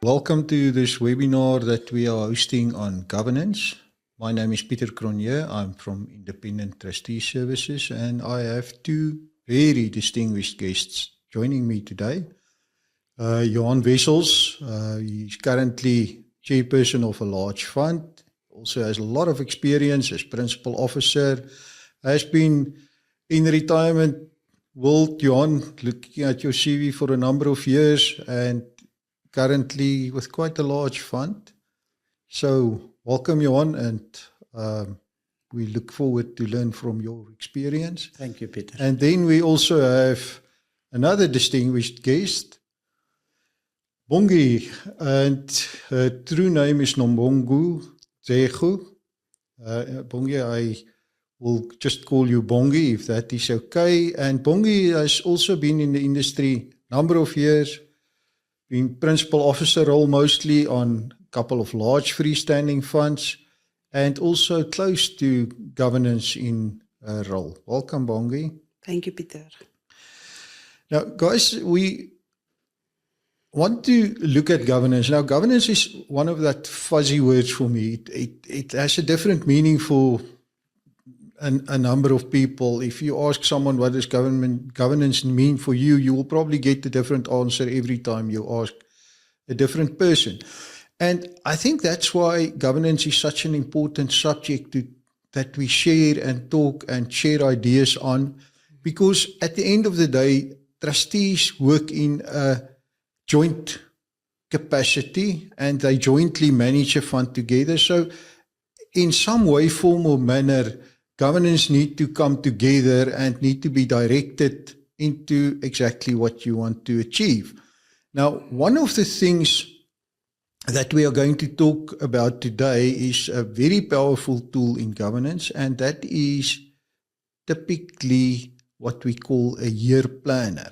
Welcome to this webinar that we are hosting on governance. My name is Pieter Cronjé. I'm from Independent Trustee Services, and I have two very distinguished guests joining me today. Johan Wessels, he's currently chairperson of a large fund, also has a lot of experience as principal officer, has been in retirement world, Johan, looking at your CV for a number of years and currently with quite a large fund. So welcome, Johan, and we look forward to learn from your experience. Thank you, Pieter. And then we also have another distinguished guest, Bongi, and her true name is Nombongo Xhego. Bongi, I will just call you Bongi if that is okay. And Bongi has also been in the industry a number of years, been principal officer role mostly on a couple of large freestanding funds, and also close to governance in a role. Welcome, Bongi. Thank you, Pieter. Now, guys, we want to look at governance. Now, governance is one of that fuzzy words for me. It has a different meaning for a number of people. If you ask someone what does governance mean for you, you will probably get a different answer every time you ask a different person. And I think that's why governance is such an important subject that we share and talk and share ideas on, because at the end of the day, trustees work in a joint capacity and they jointly manage a fund together. So in some way, form or manner, governance need to come together and need to be directed into exactly what you want to achieve. Now, one of the things that we are going to talk about today is a very powerful tool in governance, and that is typically what we call a year planner.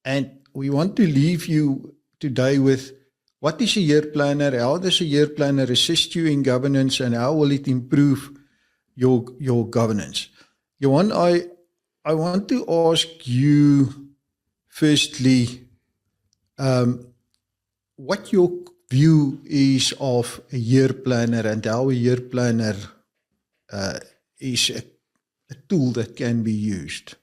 And we want to leave you today with what is a year planner, how does a year planner assist you in governance, and how will it improve your governance. Johan, I want to ask you firstly what your view is of a year planner and how a year planner is a tool that can be used.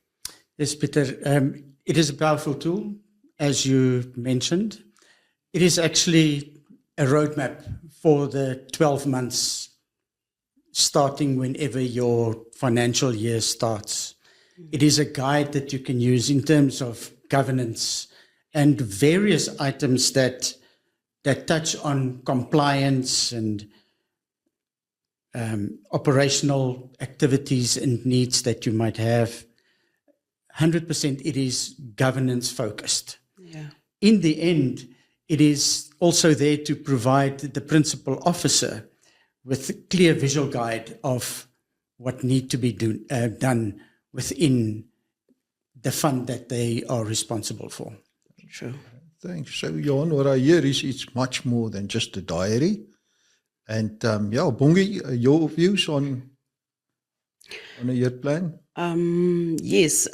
Yes, Pieter, it is a powerful tool, as you mentioned. It is actually a roadmap for the 12 months starting whenever your financial year starts. It is a guide that you can use in terms of governance and various items that touch on compliance and operational activities and needs that you might have. 100% it is governance focused. Yeah. In the end, it is also there to provide the principal officer with a clear visual guide of what need to be done within the fund that they are responsible for. True. Thanks. So, Johan, what I hear is it's much more than just a diary. And Bongi, your views on a year plan? Yes,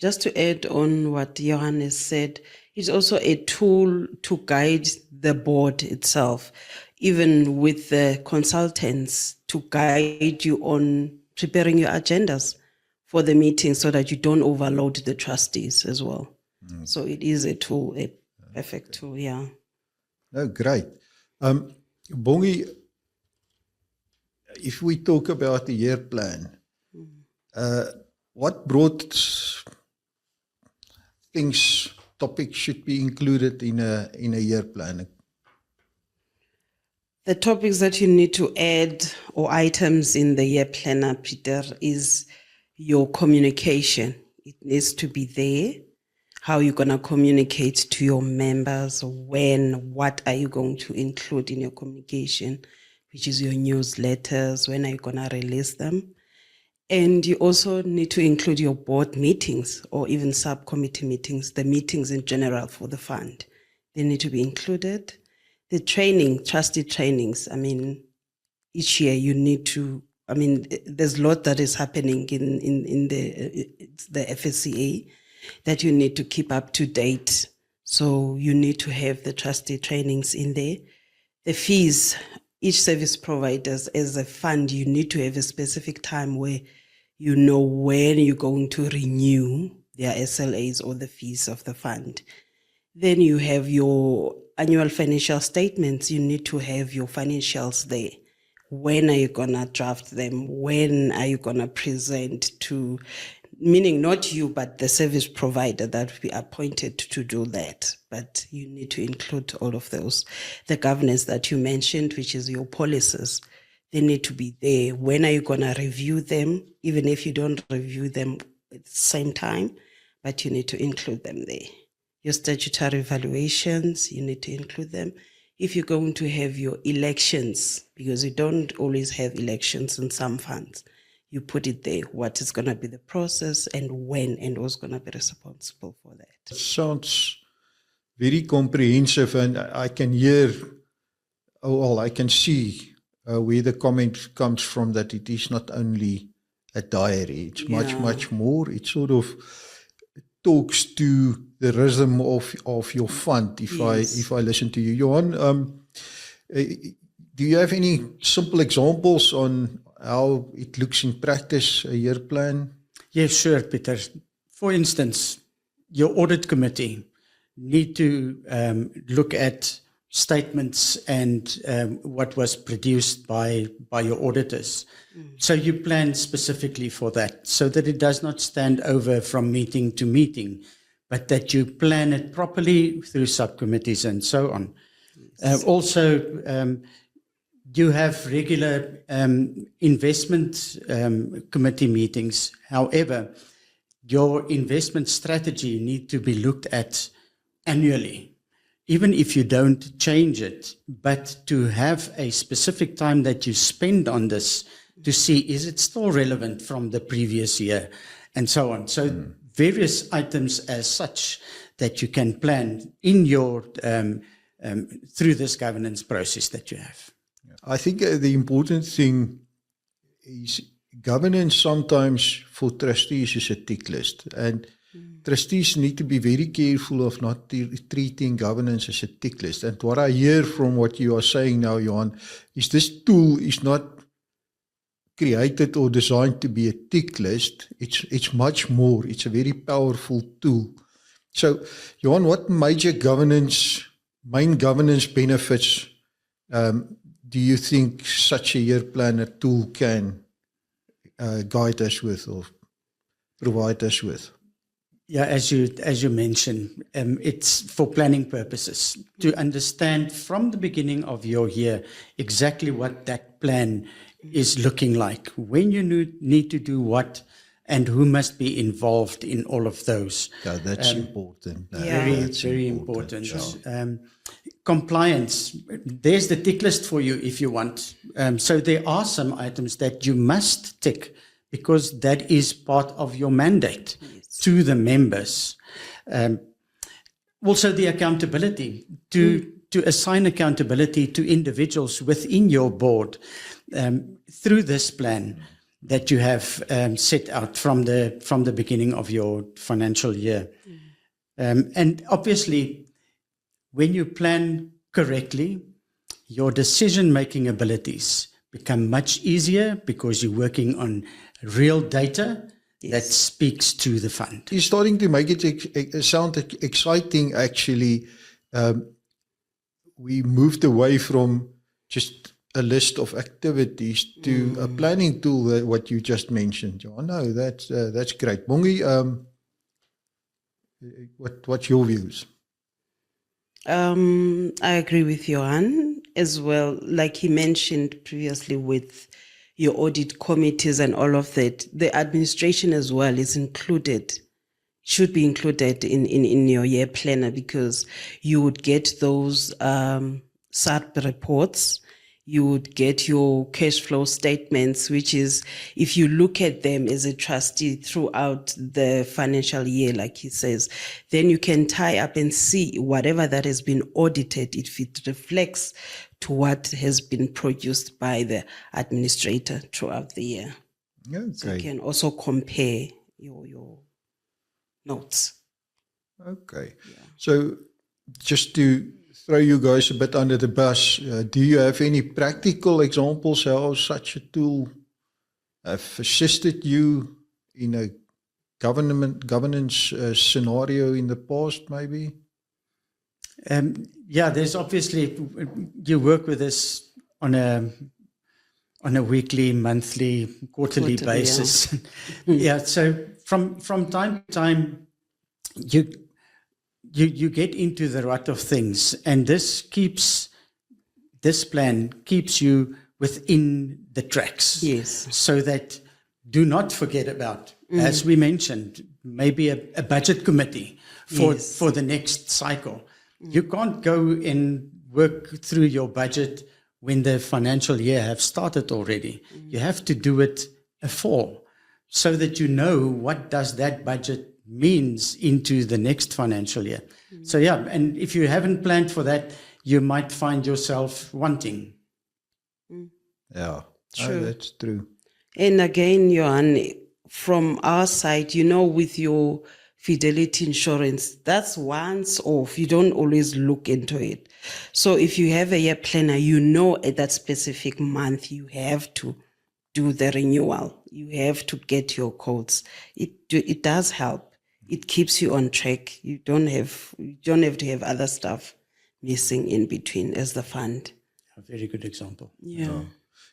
just to add on what Johan has said, it's also a tool to guide the board itself, even with the consultants, to guide you on preparing your agendas for the meeting so that you don't overload the trustees as well. So it is a tool, a perfect tool, yeah. Oh, great. Bongi, if we talk about the year plan, what broad topics should be included in a year plan? The topics that you need to add or items in the year planner, Pieter, is your communication. It needs to be there. How you're going to communicate to your members, what are you going to include in your communication, which is your newsletters, when are you going to release them? And you also need to include your board meetings or even subcommittee meetings, the meetings in general for the fund. They need to be included. The training, trustee trainings, each year you need to, there's a lot that is happening in the FSCA that you need to keep up to date. So you need to have the trustee trainings in there. The fees, each service providers as a fund, you need to have a specific time where you know when you're going to renew their SLAs or the fees of the fund. Then you have your annual financial statements. You need to have your financials there. When are you going to draft them? When are you going to present to, meaning not you, but the service provider that will be appointed to do that. But you need to include all of those. The governance that you mentioned, which is your policies, they need to be there. When are you going to review them? Even if you don't review them at the same time, but you need to include them there. Your statutory evaluations, you need to include them. If you're going to have your elections, because you don't always have elections in some funds, you put it there, what is going to be the process and when, and who's going to be responsible for that. It sounds very comprehensive, and I can hear, I can see where the comment comes from, that it is not only a diary, it's much more. It sort of talks to the rhythm of your fund, if I listen to you. Johan, do you have any simple examples on how it looks in practice, a year plan? Yes, sure, Pieter. For instance, your audit committee need to look at statements and what was produced by your auditors. So you plan specifically for that, so that it does not stand over from meeting to meeting, but that you plan it properly through subcommittees and so on. Also, you have regular investment committee meetings. However, your investment strategy need to be looked at annually, even if you don't change it, but to have a specific time that you spend on this to see, is it still relevant from the previous year, and so on. So various items as such that you can plan in your through this governance process that you have. I think the important thing is governance sometimes for trustees is a tick list, and trustees need to be very careful of not treating governance as a tick list. And what I hear from what you are saying now, Johan, is this tool is not created or designed to be a tick list. It's much more. It's a very powerful tool. So, Johan, what main governance benefits do you think such a year planner tool can guide us with or provide us with? Yeah, as you mentioned, it's for planning purposes, to understand from the beginning of your year exactly what that plan is looking like, when you need to do what, and who must be involved in all of those. Yeah, that's important. Very important. Yeah. Compliance, there's the tick list for you if you want. So there are some items that you must tick, because that is part of your mandate to the members. Also the accountability, to assign accountability to individuals within your board through this plan that you have set out from the beginning of your financial year. And obviously, when you plan correctly, your decision-making abilities become much easier, because you're working on real data that speaks to the fund. You're starting to make it sound exciting, actually. We moved away from just a list of activities to a planning tool, what you just mentioned, Johan. No, that's great. Bongi, what's your views? I agree with Johan as well. Like he mentioned previously with your audit committees and all of that, the administration as well is included, should be included in your year planner, because you would get those SARP reports, you would get your cash flow statements, which is, if you look at them as a trustee throughout the financial year, like he says, then you can tie up and see whatever that has been audited, if it reflects to what has been produced by the administrator throughout the year. Okay. So you can also compare your notes. Okay. Yeah. So just to throw you guys a bit under the bus, do you have any practical examples how such a tool have assisted you in a governance scenario in the past, maybe? Yeah, there's obviously, you work with this on a weekly, monthly, quarterly basis. Yeah. So from time to time, you get into the rut of things, and this plan keeps you within the tracks. Yes. So that do not forget about, as we mentioned, maybe a budget committee for the next cycle. You can't go and work through your budget when the financial year have started already. You have to do it afore, so that you know what does that budget means into the next financial year. So yeah, and if you haven't planned for that, you might find yourself wanting. Yeah, True. That's true. And again, Johan, from our side, with your fidelity insurance, that's once off. You don't always look into it. So if you have a year planner, at that specific month, you have to do the renewal. You have to get your codes. It does help. It keeps you on track. You don't have to have other stuff missing in between as the fund. A very good example. Yeah.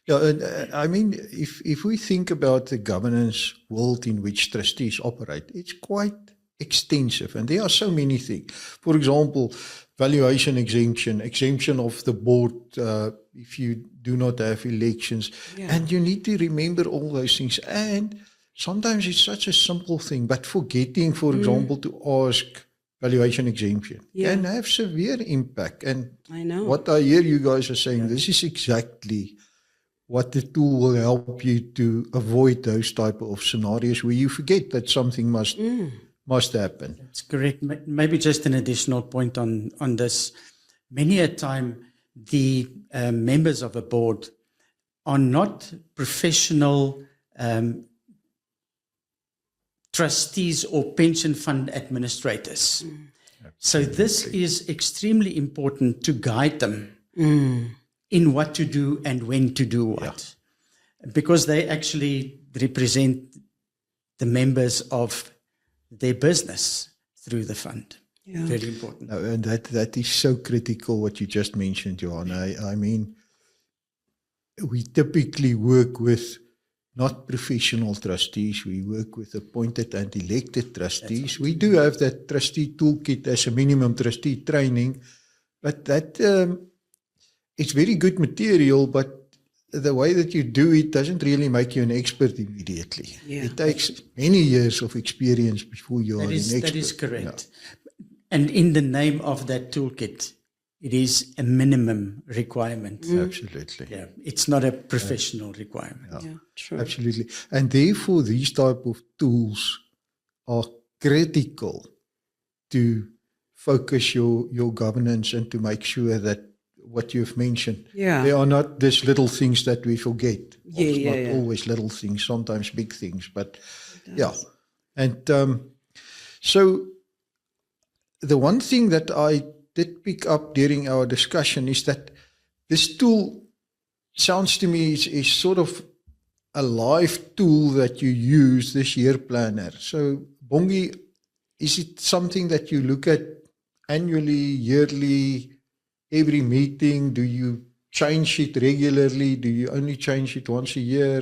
Yeah, and I mean, if we think about the governance world in which trustees operate, it's quite extensive, and there are so many things. For example, valuation exemption of the board if you do not have elections, and you need to remember all those things. And sometimes it's such a simple thing, but forgetting, for example, to ask valuation exemption can have severe impact. And I know. What I hear you guys are saying, this is exactly what the tool will help you to avoid those type of scenarios where you forget that something must happen. That's correct. Maybe just an additional point on this. Many a time, the members of a board are not professional trustees or pension fund administrators. So this is extremely important to guide them in what to do and when to do what, because they actually represent the members of their business through the fund. Yeah. Very important. No, and that is so critical what you just mentioned, Johan. I mean, we typically work with not professional trustees. We work with appointed and elected trustees. We do have that trustee toolkit as a minimum trustee training, but that it's very good material, but the way that you do it doesn't really make you an expert immediately. Yeah. It takes many years of experience before you are an expert. That is correct. Yeah. And in the name of that toolkit, it is a minimum requirement. Absolutely. Yeah, it's not a professional requirement. Yeah, true. Absolutely. And therefore, these type of tools are critical to focus your governance and to make sure that what you've mentioned, they are not these little things that we forget. It's not always little things, sometimes big things, but And so the one thing that I did pick up during our discussion is that this tool sounds to me is sort of a live tool that you use, this year planner. So Bongi, is it something that you look at annually, yearly, every meeting? Do you change it regularly? Do you only change it once a year?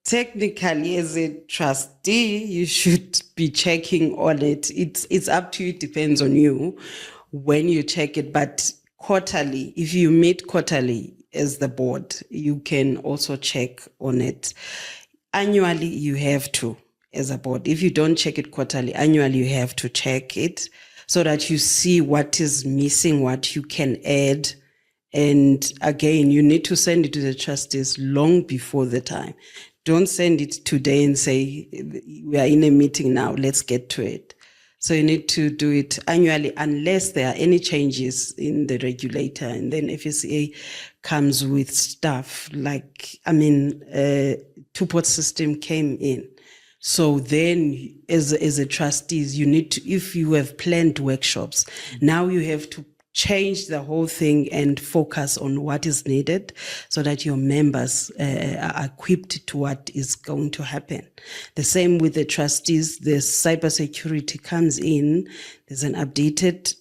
Technically, as a trustee, you should be checking on it. It's up to you. It depends on you when you check it. But quarterly, if you meet quarterly as the board, you can also check on it. Annually, you have to, as a board. If you don't check it quarterly, annually, you have to check it so that you see what is missing, what you can add. And again, you need to send it to the trustees long before the time. Don't send it today and say, we are in a meeting now, let's get to it. So you need to do it annually unless there are any changes in the regulator. And then FSA comes with stuff like, two-pot system came in. So then, as a trustees, you need to, if you have planned workshops, now you have to change the whole thing and focus on what is needed so that your members are equipped to what is going to happen. The same with the trustees. The cybersecurity comes in, there's an updated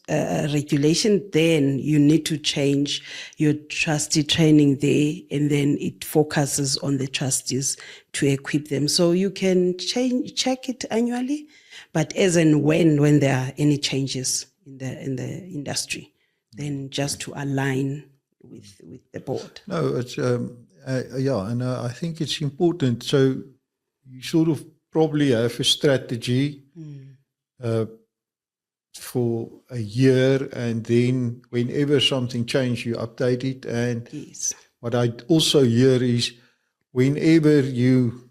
regulation, then you need to change your trustee training there, and then it focuses on the trustees to equip them. So you can check it annually, but as and when there are any changes in the industry, then just to align with the board. No, it's and I think it's important. So you sort of probably have a strategy for a year, and then whenever something changes, you update it. And Yes. what I also hear is whenever you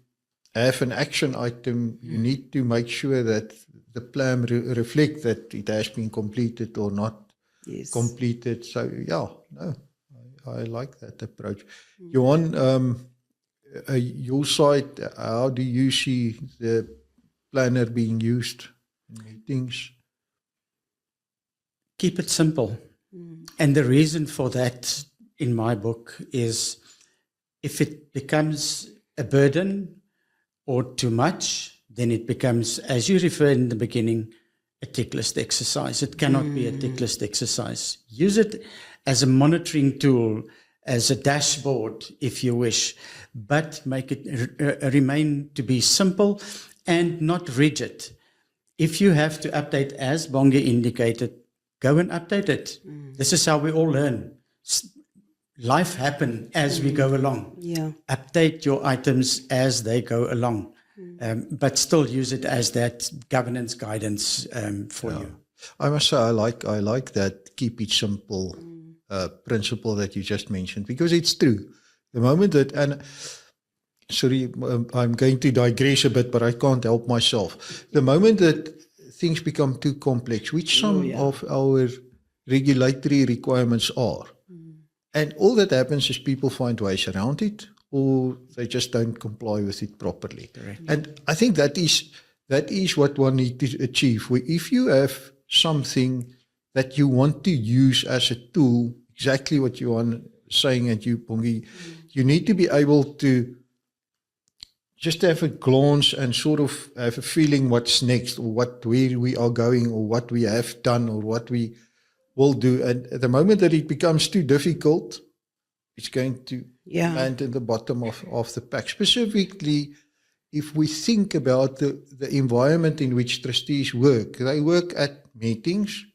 have an action item, you need to make sure that the plan reflects that it has been completed or not. Yes. Completed. So I like that approach. Johan, your side, how do you see the planner being used in meetings? Keep it simple. And the reason for that in my book is if it becomes a burden or too much, then it becomes, as you referred in the beginning, a tick list exercise. It cannot be a tick list exercise. Use it as a monitoring tool, as a dashboard, if you wish, but make it remain to be simple and not rigid. If you have to update, as Bongi indicated, go and update it. This is how we all learn. Life happens as we go along. Yeah. Update your items as they go along. But still use it as that governance guidance for you. I must say, I like that keep it simple principle that you just mentioned, because it's true. The moment that, and sorry, I'm going to digress a bit, but I can't help myself. The moment that things become too complex, which some of our regulatory requirements are, and all that happens is people find ways around it, or they just don't comply with it properly. Correct. And I think that is what one needs to achieve. If you have something that you want to use as a tool, exactly what you are saying, and you, Bongi, you need to be able to just have a glance and sort of have a feeling what's next, or where we are going, or what we have done, or what we will do. And at the moment that it becomes too difficult, it's going to land in the bottom of the pack. Specifically, if we think about the environment in which trustees work, they work at meetings.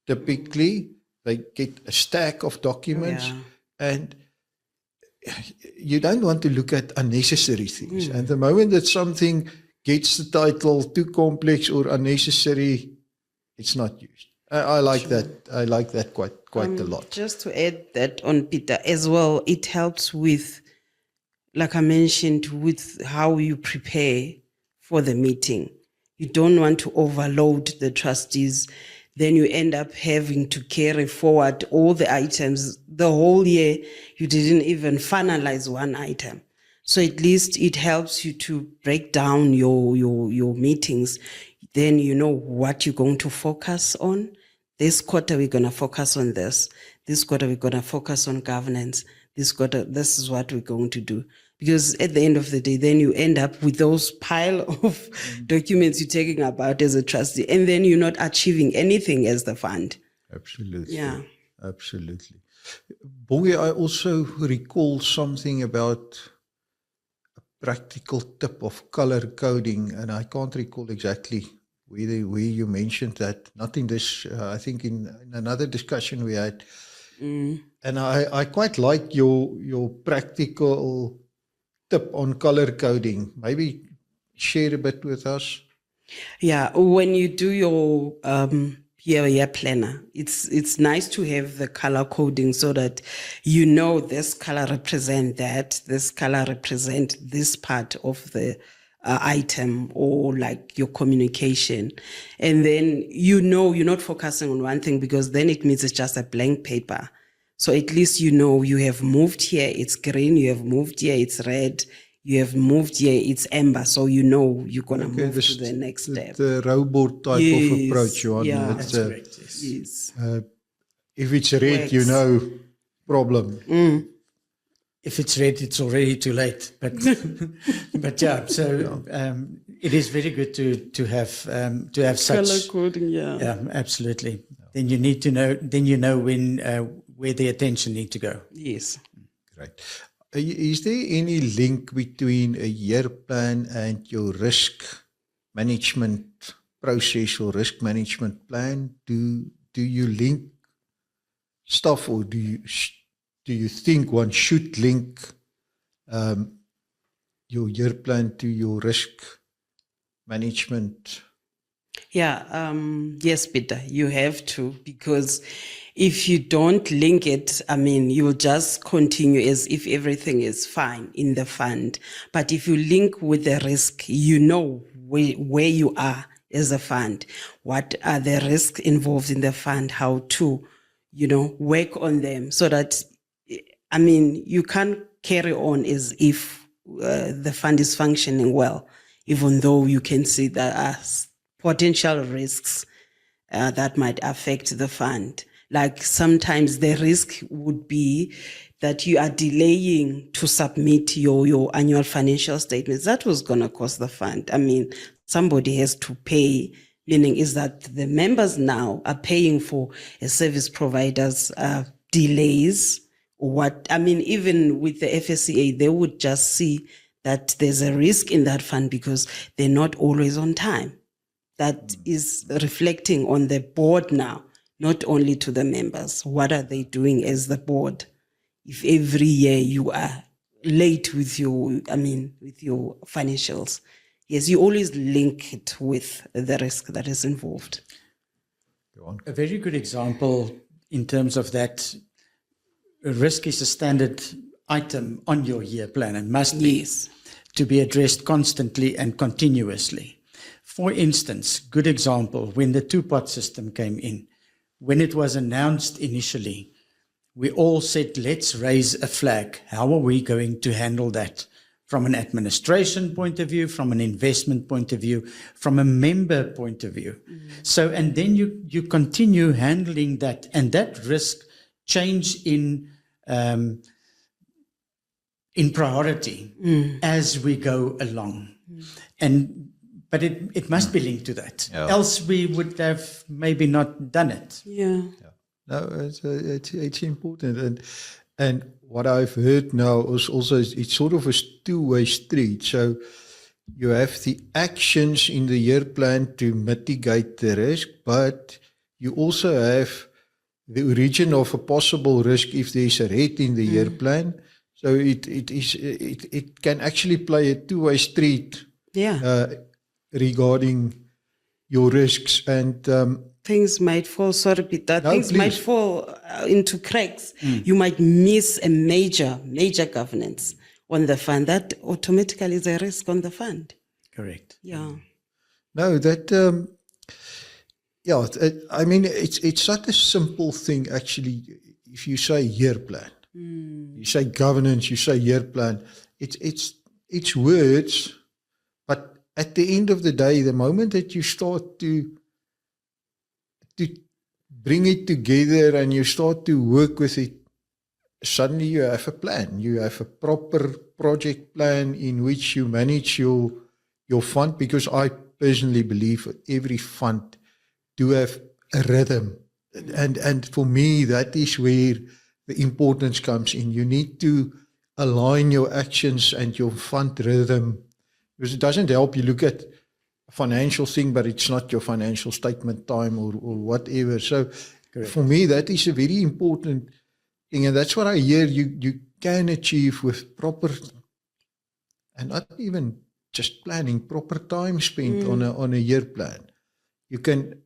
Typically, they get a stack of documents, and you don't want to look at unnecessary things. And the moment that something gets the title too complex or unnecessary, it's not used. I like that. I like that quite a lot. Just to add that on, Pieter, as well, it helps with, like I mentioned, with how you prepare for the meeting. You don't want to overload the trustees. Then you end up having to carry forward all the items. The whole year, you didn't even finalize one item. So at least it helps you to break down your meetings. Then you know what you're going to focus on. This quarter, we're going to focus on this. This quarter, we're going to focus on governance. This quarter, this is what we're going to do. Because at the end of the day, then you end up with those pile of documents you're taking about as a trustee, and then you're not achieving anything as the fund. Absolutely. Yeah. Absolutely. Bongi, I also recall something about a practical tip of color coding, and I can't recall exactly where you mentioned that. Not in this, I think in another discussion we had. And I quite like your practical tip on color coding. Maybe share a bit with us. Yeah, when you do your year planner, it's nice to have the color coding so that you know this color represent that, this color represent this part of the item, or like your communication. And then you know you're not focusing on one thing, because then it means it's just a blank paper. So at least you know you have moved here, it's green, you have moved here, it's red. you have moved here, it's amber, so you know you're going to move to the next step. The robot type of approach, Johan. yeah. It's, That's correct. Yes. Yes. if it's red, Works. you know, problem. If it's red, it's already too late. But but yeah, so it is very good to have Color such. coding, yeah. Yeah, absolutely. Then you need to know. Then you know when where the attention need to go. Yes. Great. Is there any link between a year plan and your risk management process or risk management plan? Do you link stuff, or do you think one should link your year plan to your risk management? Yeah, yes, Peter, you have to, because if you don't link it, I mean, you'll just continue as if everything is fine in the fund. But if you link with the risk, you know where you are as a fund, what are the risks involved in the fund, how to, work on them so that, I mean, you can't carry on as if the fund is functioning well, even though you can see there are potential risks that might affect the fund. Like sometimes the risk would be that you are delaying to submit your annual financial statements. That was going to cost the fund. I mean, somebody has to pay, meaning is that the members now are paying for a service provider's delays. What I mean, even with the FSCA, they would just see that there's a risk in that fund because they're not always on time. That is reflecting on the board now, not only to the members. What are they doing as the board? If every year you are late with your financials, yes, you always link it with the risk that is involved. Go on. A very good example in terms of that, risk is a standard item on your year plan and must be to be addressed constantly and continuously. For instance, good example, when the two-pot system came in, when it was announced initially, we all said, let's raise a flag. How are we going to handle that from an administration point of view, from an investment point of view, from a member point of view? So, and then you continue handling that, and that risk change in priority as we go along. But it must be linked to that. Yeah. Else we would have maybe not done it. Yeah. No, it's important, and what I've heard now is also it's sort of a two-way street. So you have the actions in the year plan to mitigate the risk, but you also have the origin of a possible risk if there's a red in the year plan. So it can actually play a two-way street. Yeah. Regarding your risks, and things might fall, sorry Peter, No, things please. might fall into cracks. You might miss a major governance on the fund. That automatically is a risk on the fund. Correct. Yeah. no, that I mean it's such a simple thing actually. If you say year plan, you say governance, you say year plan, it's words, but at the end of the day, the moment that you start to bring it together and you start to work with it, suddenly you have a plan. You have a proper project plan in which you manage your fund, because I personally believe that every fund do have a rhythm. And for me, that is where the importance comes in. You need to align your actions and your fund rhythm. Because it doesn't help you look at a financial thing, but it's not your financial statement time or whatever. So for me, that is a very important thing. And that's what I hear you can achieve with proper, and not even just planning, proper time spent on a year plan. You can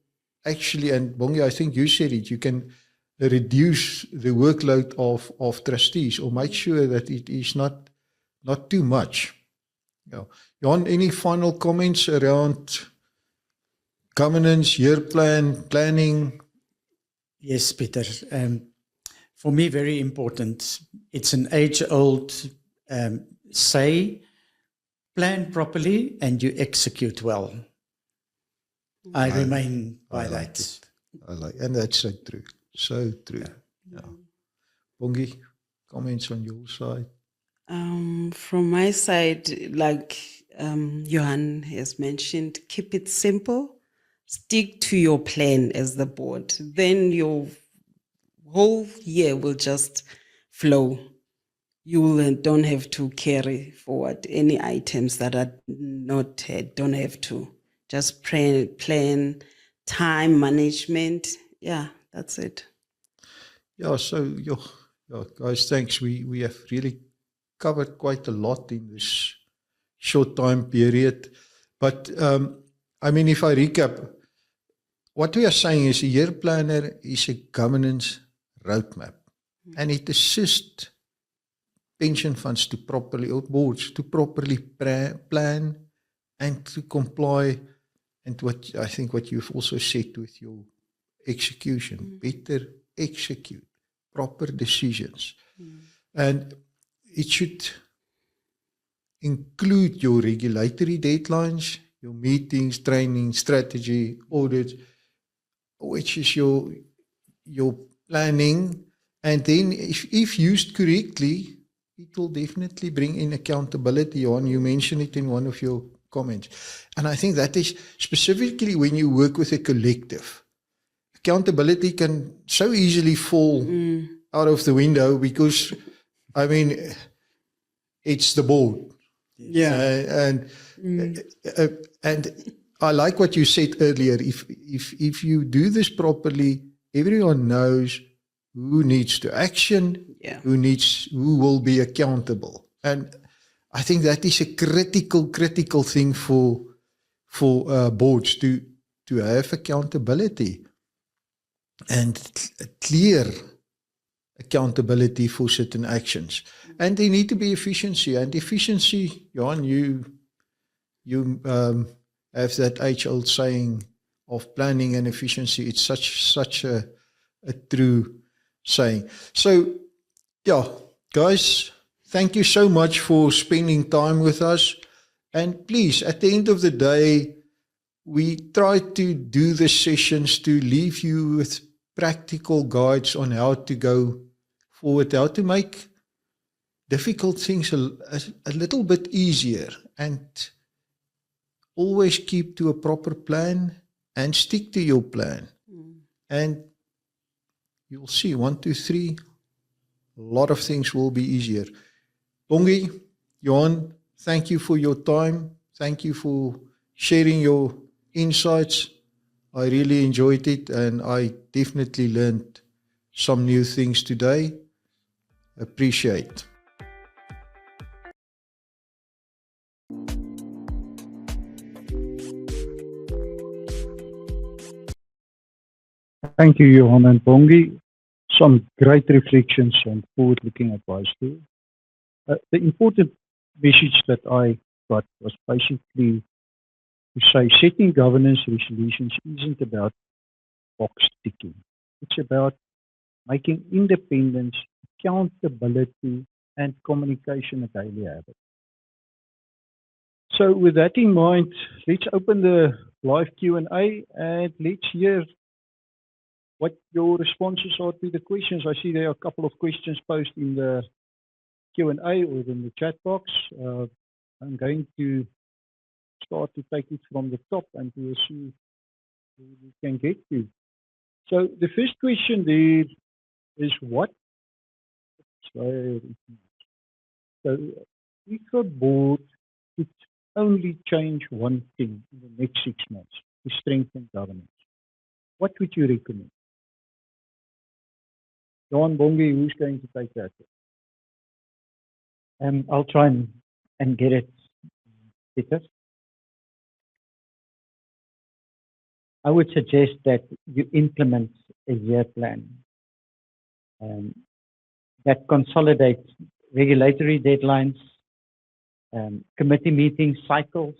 actually, and Bongi, I think you said it, you can reduce the workload of trustees, or make sure that it is not too much. Yeah. Johan, any final comments around governance, year plan, planning? Yes, Pieter. For me, very important. It's an age-old say plan properly and you execute well. I remain by that. And that's so true. So true. Yeah. Bongi, comments on your side? From my side, like Johan has mentioned, keep it simple. Stick to your plan as the board. Then your whole year will just flow. You will don't have to carry forward any items that are not don't have to. Just plan, time management. Yeah, that's it. Yeah, so guys, thanks. We have really covered quite a lot in this short time period. But I mean, if I recap, what we are saying is a year planner is a governance roadmap, and it assists pension funds to properly, or boards to properly plan and to comply. And what I think what you've also said with your execution, better execute proper decisions. And it should include your regulatory deadlines, your meetings, training, strategy, audit, which is your planning. And then if used correctly, it will definitely bring in accountability. Johan, you mentioned it in one of your comments. And I think that is specifically when you work with a collective. Accountability can so easily fall out of the window because, I mean, it's the board. Yeah. And I like what you said earlier. If you do this properly, everyone knows who needs to action, who will be accountable. And I think that is a critical thing for boards to have accountability and clear accountability for certain actions. And there need to be efficiency. And efficiency, Johan, you have that age-old saying of planning and efficiency. It's such a true saying. So, yeah, guys, thank you so much for spending time with us. And please, at the end of the day, we try to do the sessions to leave you with practical guides on how to go forward, how to make difficult things a little bit easier, and always keep to a proper plan and stick to your plan. And you'll see 1, 2, 3, a lot of things will be easier. Bongi, Johan, thank you for your time. Thank you for sharing your insights. I really enjoyed it, and I definitely learned some new things today. Appreciate. Thank you, Johan and Bongi. Some great reflections and forward-looking advice too. The important message that I got was basically to say setting governance resolutions isn't about box ticking. It's about making independence, accountability, and communication a daily habit. So with that in mind, let's open the live Q&A and let's hear what your responses are to the questions. I see there are a couple of questions posted in the Q&A or in the chat box. I'm going to start to take it from the top and we'll see who we can get to. So the first question there is what? So if a board could only change one thing in the next 6 months to strengthen governance, what would you recommend? Johan, Bongi, who's going to take that? I'll try and get it, Pieter. I would suggest that you implement a year plan that consolidates regulatory deadlines, committee meeting cycles,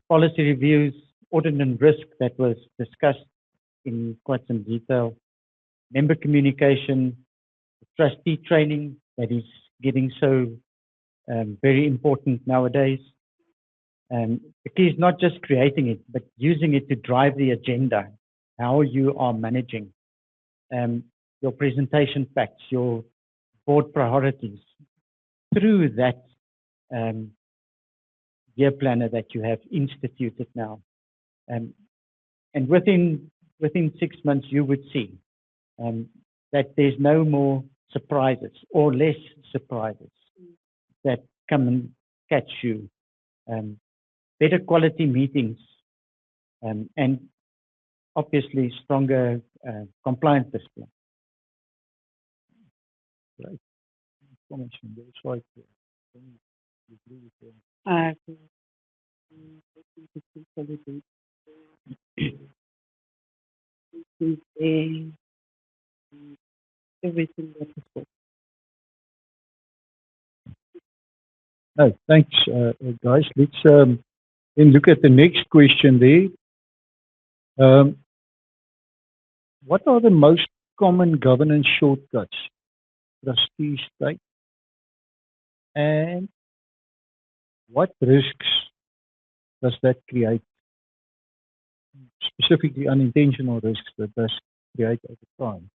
policy reviews, audit and risk that was discussed in quite some detail, member communication, trustee training that is getting so very important nowadays. The key is not just creating it, but using it to drive the agenda, how you are managing your presentation facts, your board priorities through that year planner that you have instituted now. And within 6 months, you would see that there's no more surprises or less surprises that come and catch you. Better quality meetings and obviously stronger compliance discipline. Right. Comments from those side. You agree with them? I think everything that is good. No, thanks, guys. Let's then look at the next question there. What are the most common governance shortcuts trustees take? And what risks does that create? Specifically unintentional risks that does create over time.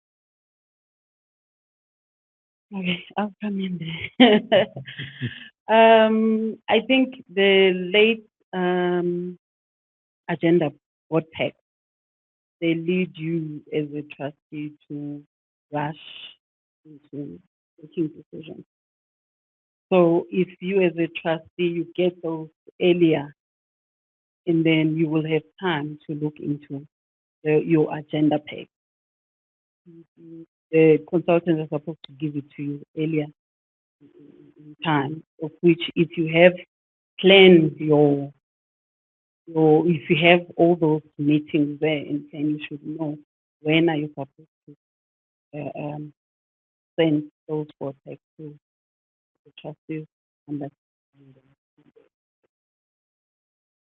Okay, I'll come in there. I think the late agenda board pack, they lead you as a trustee to rush into making decisions. So if you as a trustee, you get those earlier, and then you will have time to look into your agenda pack. The consultants are supposed to give it to you earlier in time, of which if you have planned if you have all those meetings there and you should know when are you supposed to send those board packs to the trustees, and that's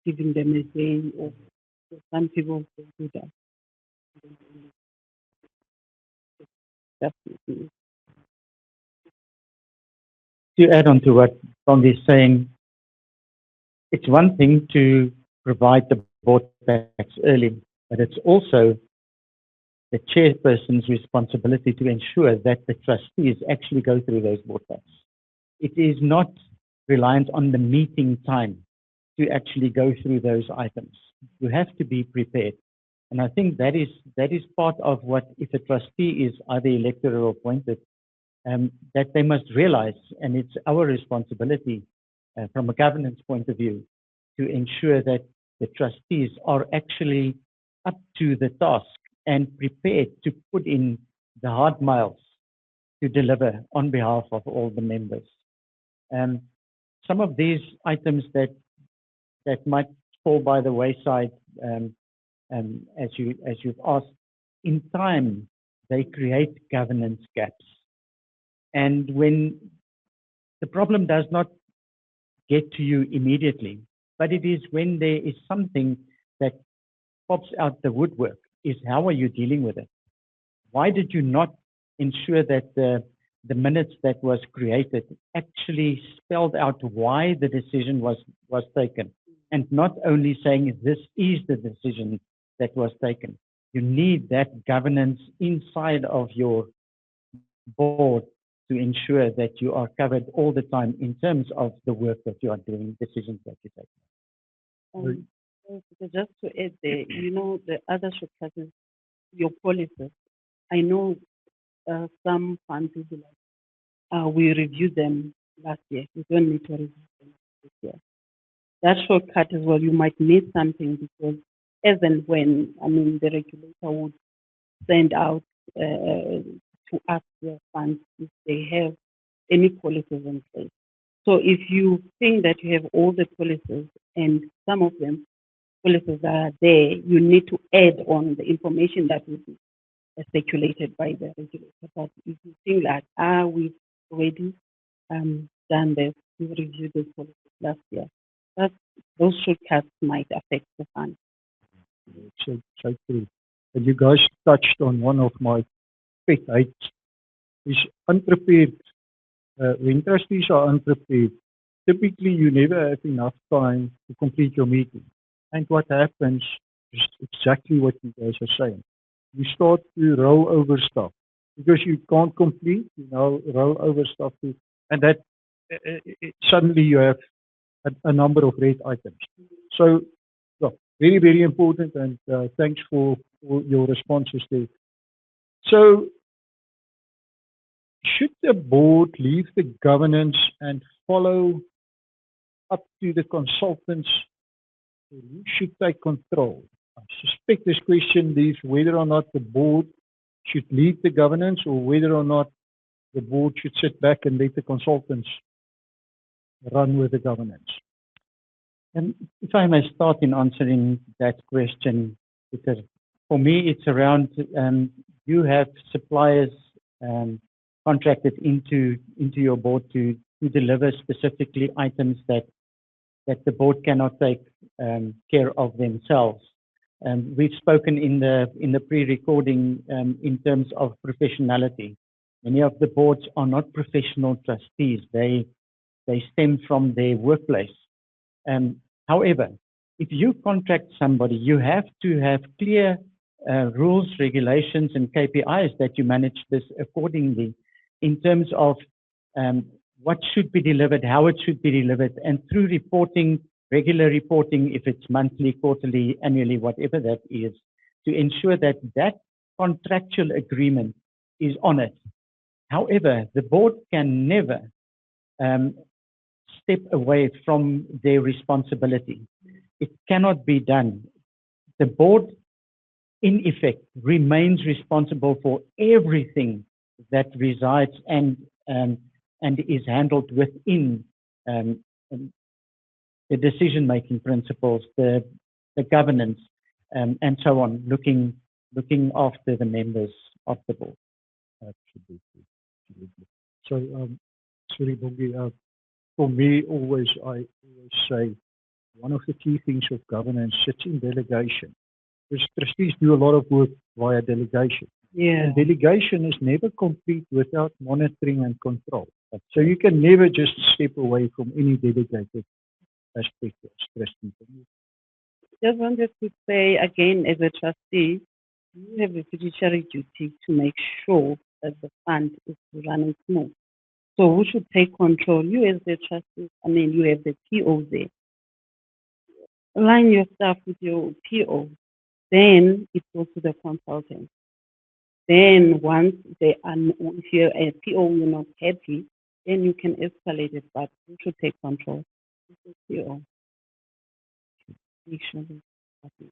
giving them a day, or some people will do that. Definitely. To add on to what Cronjé is saying, it's one thing to provide the board packs early, but it's also the chairperson's responsibility to ensure that the trustees actually go through those board packs. It is not reliant on the meeting time to actually go through those items. You have to be prepared. And I think that is part of what, if a trustee is either elected or appointed, that they must realize, and it's our responsibility from a governance point of view, to ensure that the trustees are actually up to the task and prepared to put in the hard miles to deliver on behalf of all the members. Some of these items that might fall by the wayside, as you've asked, in time, they create governance gaps. And when the problem does not get to you immediately, but it is when there is something that pops out the woodwork, is how are you dealing with it? Why did you not ensure that the minutes that was created actually spelled out why the decision was taken, and not only saying this is the decision that was taken? You need that governance inside of your board to ensure that you are covered all the time in terms of the work that you are doing, decisions that you take. Just to add there, the other shortcut is your policies. I know some funds will be like, we reviewed them last year. We don't need to review them this year. That shortcut as well, you might miss something, because as and when, the regulator would send out to ask their funds if they have any policies in place. So if you think that you have all the policies and some of them policies are there, you need to add on the information that will be circulated by the regulator. But if you think that, we've already done this, we reviewed this policy last year, those shortcuts might affect the fund. So true. And you guys touched on one of my pet hates, is unprepared. When trustees are unprepared, typically you never have enough time to complete your meeting. And what happens is exactly what you guys are saying. You start to roll over stuff because you can't complete, roll over stuff. And that suddenly you have a number of red items. So, very, very important, and thanks for your responses there. So, should the board leave the governance and follow up to the consultants, or who should take control? I suspect this question is whether or not the board should lead the governance or whether or not the board should sit back and let the consultants run with the governance. And if I may start in answering that question, because for me it's around you have suppliers contracted into your board to deliver specifically items that the board cannot take care of themselves. We've spoken in the pre-recording in terms of professionality. Many of the boards are not professional trustees. They stem from their workplace. However, if you contract somebody, you have to have clear rules, regulations, and KPIs that you manage this accordingly in terms of what should be delivered, how it should be delivered, and through reporting, regular reporting, if it's monthly, quarterly, annually, whatever that is, to ensure that that contractual agreement is honored. However, the board can never step away from their responsibility. It cannot be done. The board, in effect, remains responsible for everything that resides and is handled within the decision-making principles, the governance, and so on, looking after the members of the board. Absolutely. So, sorry, Bongi, for me, I always say one of the key things of governance sits in delegation. Because trustees do a lot of work via delegation. Yeah. And delegation is never complete without monitoring and control. So you can never just step away from any delegated aspect as trustee. Just wanted to say again, as a trustee, you have a fiduciary duty to make sure that the fund is running smooth. So who should take control? You as the trustee, you have the PO there. Align your staff with your PO. Then it goes to the consultant. Then once they are, if you're a PO, you're not happy, then you can escalate it, but who should take control? The PO. Make sure that happens.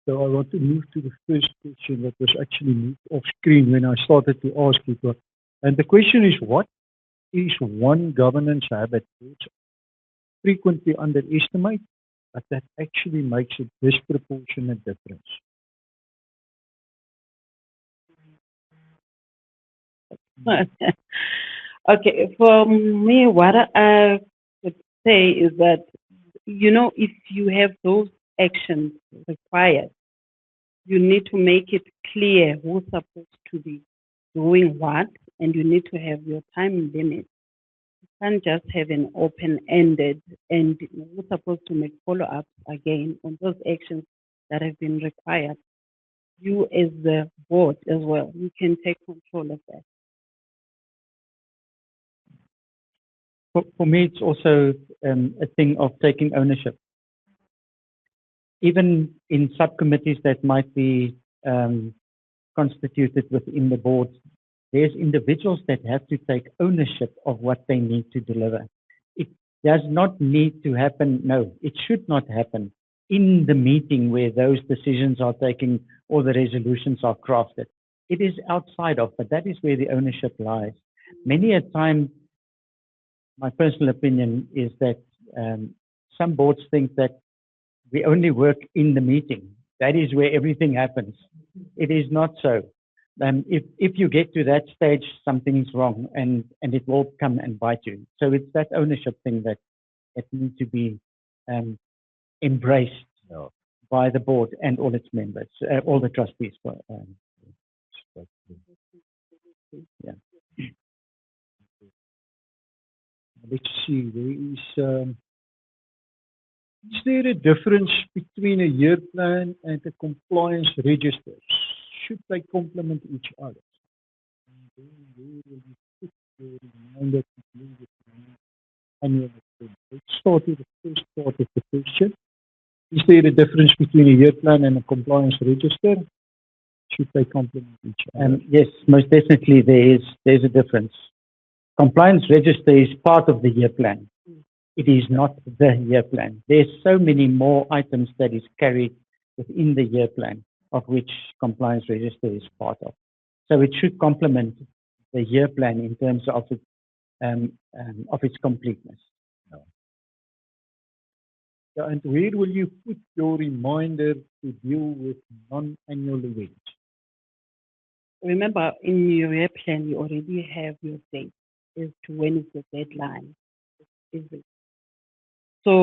So I want to move to the first question that was actually moved off screen when I started to ask it. And the question is, what is one governance habit which frequently underestimate, but that actually makes a disproportionate difference? Okay, for me, what I would say is that, if you have those actions required, you need to make it clear who's supposed to be doing what, and you need to have your time limit. You can't just have an open-ended, and who's supposed to make follow-ups again on those actions that have been required. You as the board as well, you can take control of that. For me, it's also a thing of taking ownership. Even in subcommittees that might be constituted within the board, there's individuals that have to take ownership of what they need to deliver. It does not need to happen, no, it should not happen in the meeting where those decisions are taken or the resolutions are crafted. It is outside of, but that is where the ownership lies. Many a time, my personal opinion is that some boards think that we only work in the meeting. That is where everything happens. It is not so. If you get to that stage, something's wrong and it will come and bite you. So it's that ownership thing that needs to be embraced by the board and all its members, all the trustees. let's see, is there a difference between a year plan and a compliance register? Should they complement each other? And then where will you put your reminder to do with the annual report? Let's start with the first part of the question. Is there a difference between a year plan and a compliance register? Should they complement each other? Yes, most definitely there's a difference. Compliance register is part of the year plan. It is not the year plan. There's so many more items that is carried within the year plan, of which compliance register is part of. So it should complement the year plan in terms of its completeness. Yeah, and where will you put your reminder to deal with non-annual events? Remember, in your year plan, you already have your date as to when is the deadline. So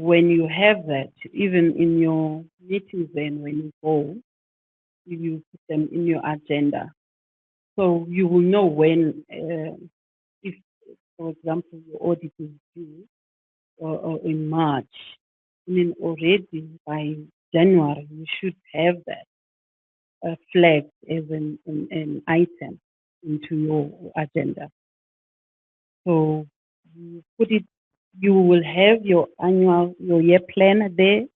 when you have that, even in your meetings then when you go, you put them in your agenda. So you will know when, if, for example, your audit is due or in March, I mean, already by January, you should have that flagged as an item into your agenda. So you put it, you will have your year planner there,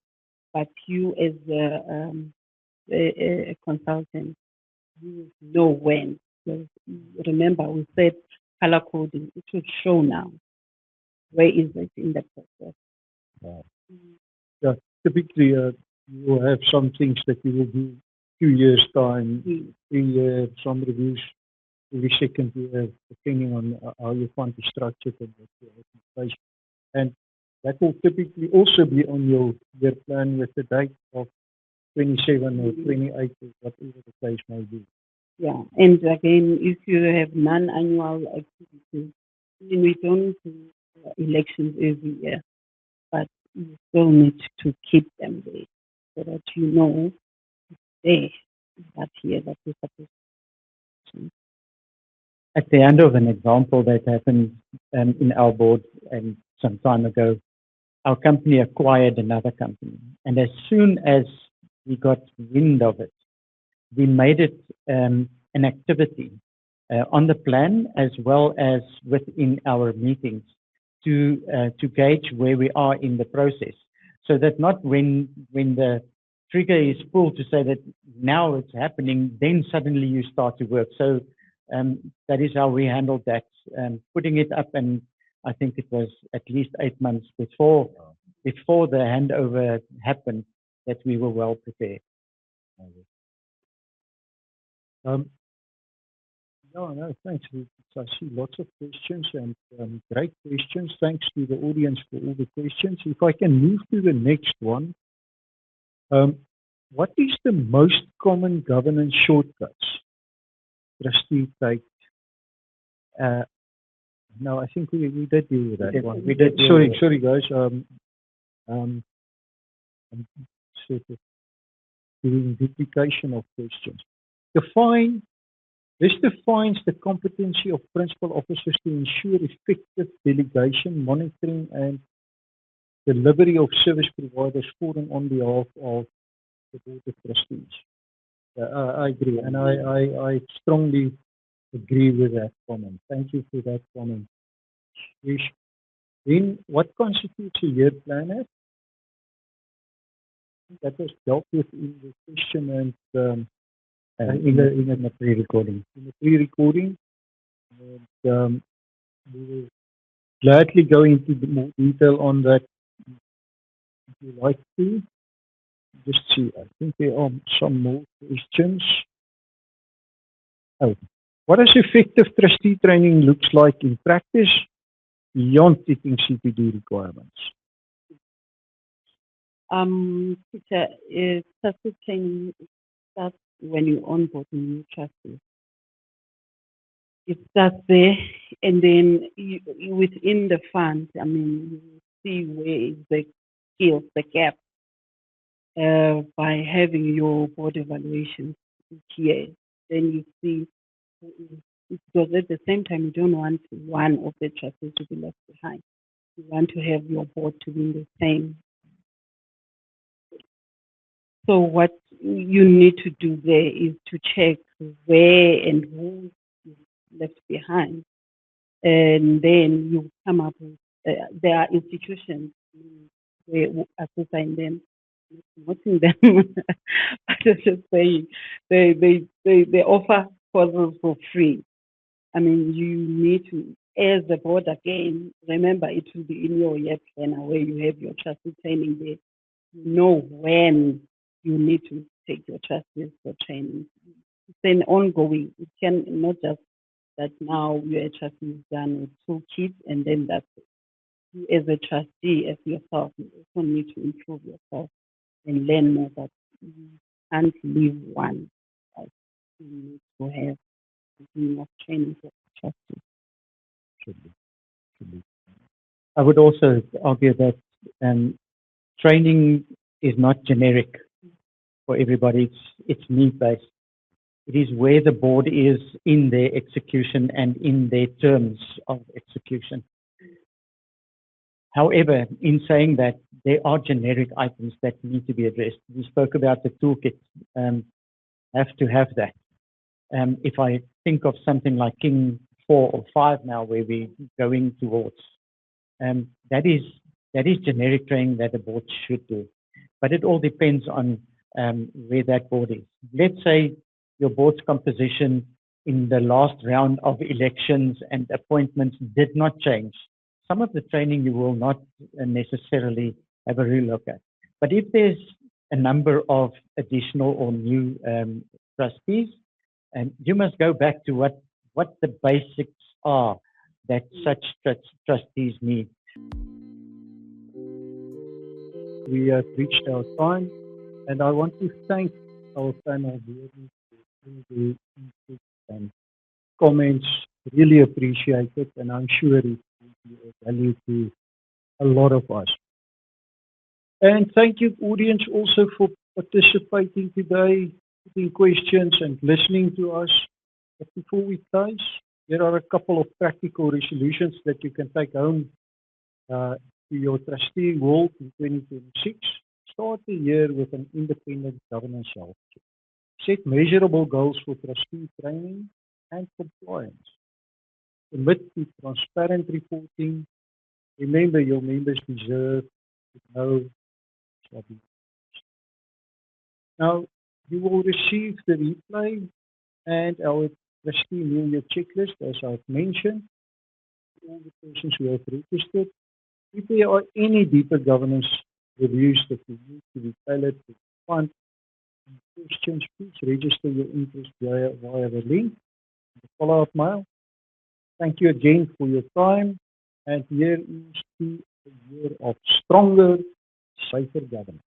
but you as a consultant, you know when. So remember, we said color coding. It should show now. Where is it in the process? Yeah, typically, you will have some things that you will do 2 years' time, 3 years, some reviews every second year, depending on how your fund is structured and what your organization. And that will typically also be on your year plan with the date of 27 or 28 or whatever the case may be. Yeah, and again, if you have non-annual activities, then we don't do elections every year, but you still need to keep them there so that you know they that year that you're supposed to. At the end of an example that happened in our board and some time ago, our company acquired another company. And as soon as we got wind of it, we made it an activity on the plan as well as within our meetings to gauge where we are in the process. So that not when the trigger is pulled to say that now it's happening, then suddenly you start to work. So that is how we handled that, putting it up, and I think it was at least 8 months before the handover happened that we were well prepared. No, thanks. I see lots of questions and great questions. Thanks to the audience for all the questions. If I can move to the next one. What is the most common governance shortcuts Trustee take? No, I think we did deal with that one. We did. Sorry, guys. I'm sort of doing duplication of questions. This defines the competency of principal officers to ensure effective delegation, monitoring, and delivery of service providers for and on behalf of the Board of Trustees. I agree, and I strongly agree with that comment. Thank you for that comment. Then, what constitutes a year planner? That was dealt with in the question and in the pre-recording. In the pre-recording, and we will gladly go into more detail on that if you like to. Just see, I think there are some more questions. Oh, what does effective trustee training looks like in practice beyond hitting CPD requirements? Pieter, trustee training starts when you onboard a new trustee. It starts there, and then you, within the fund, I mean, you see where is the skills, the gap, by having your board evaluations each year. Then you see who is because at the same time, you don't want one of the trustees to be left behind. You want to have your board to be in the same. So what you need to do there is to check where and who is left behind. And then you come up with, there are institutions where assign them, not in them, but I'm just saying, they offer courses for free. I mean, you need to, as a board again, remember it will be in your year planner where you have your trustee training there. You know when you need to take your trustees for training. It's an ongoing. It can not just that now your trustee is done with 2 kids and then that's it. You as a trustee, as yourself, you also need to improve yourself and learn more, but you can't leave one. Like, you need to have enough training for trustees. I would also argue that training is not generic for everybody. It's need-based. It is where the board is in their execution and in their terms of execution. However, in saying that, there are generic items that need to be addressed. We spoke about the toolkit. Have to have that. If I think of something like King 4 or 5 now, where we're going towards, that is generic training that the board should do. But it all depends on where that board is. Let's say your board's composition in the last round of elections and appointments did not change. Some of the training you will not necessarily have a relook at. But if there's a number of additional or new trustees, you must go back to what the basics are that such trustees need. We have reached our time, and I want to thank our panel viewers for the input and comments. Really appreciate it, and I'm sure it will be of value to a lot of us. And thank you, audience, also for participating today, putting questions and listening to us. But before we close, there are a couple of practical resolutions that you can take home to your trustee world in 2026. Start the year with an independent governance health check. Set measurable goals for trustee training and compliance. Commit to transparent reporting. Remember, your members deserve to know. Now, you will receive the replay and our trustee New Year checklist, as I've mentioned, all the persons who have registered. If there are any deeper governance reviews that you need to be tailored to fund questions, please register your interest via the link, the follow-up mail. Thank you again for your time, and here is to a year of stronger, safer governance.